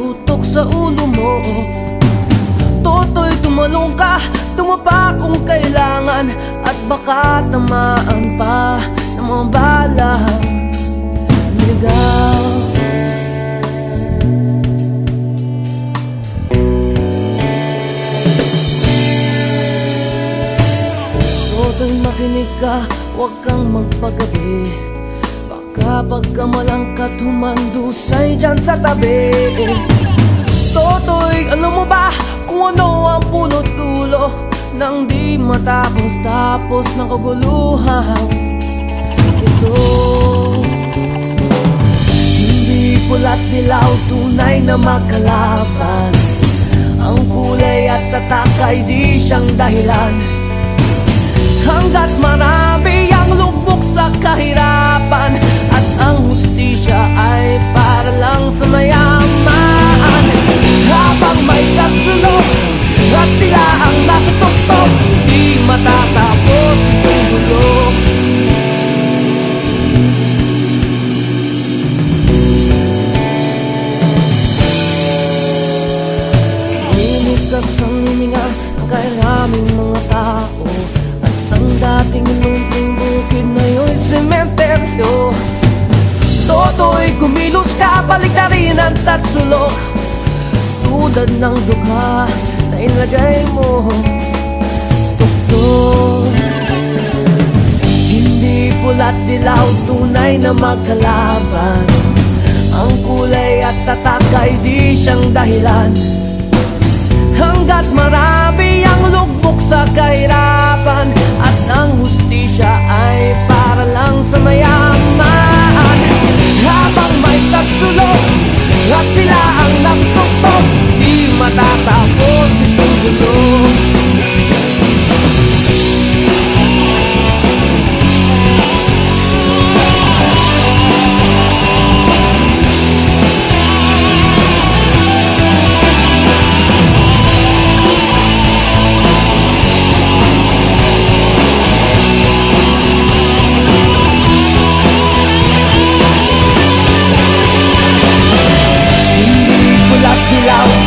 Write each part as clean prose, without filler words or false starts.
tutok sa ulo mo. Toto'y tumalong ka, tumapa kung kailangan, at baka tamaan pa ng mga balang niligaw. Toto'y makinig ka, huwag kang magpagabi. Baka pagkamalangkat humandusay dyan sa tabi. Toto'y alam mo ba kung ano ang punot dulo nang di matapos-tapos ng kaguluhan ito? Hindi pula't dilaw, tunay na magkalaban. Ang kulay at tatak ay di siyang dahilan. Hanggat marami ang lubog sa kahirapan, at ang hustisya ay para lang sa mayaman. Habang may katsulog at sila ang nasa tuktok, di matatapos itong gulo. Hinigas ang hininga ng kairaming mga tao, at ang dating lunting bukid na yun sementeryo. Toto'y kumilos ka, baliktarin ang tatsulok, tulad ng dukha na ilagay mo sa tuktok. Hindi pula't dilaw, tunay na magkalaban. Ang kulay at tatak ay di siyang dahilan. Hanggat marami ang lugmok sa kahirapan, at ang hustisya ay para lang sa mayaman. Habang may tagsulok at sila ang nasa tuktok, di matatapos itong gulo.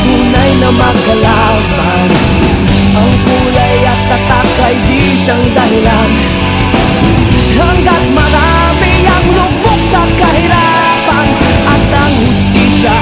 Tunay na magkalaban. Ang kulay at tatak ay di siyang dahilan. Hanggat marami ang lubog sa kahirapan, at ang hustisya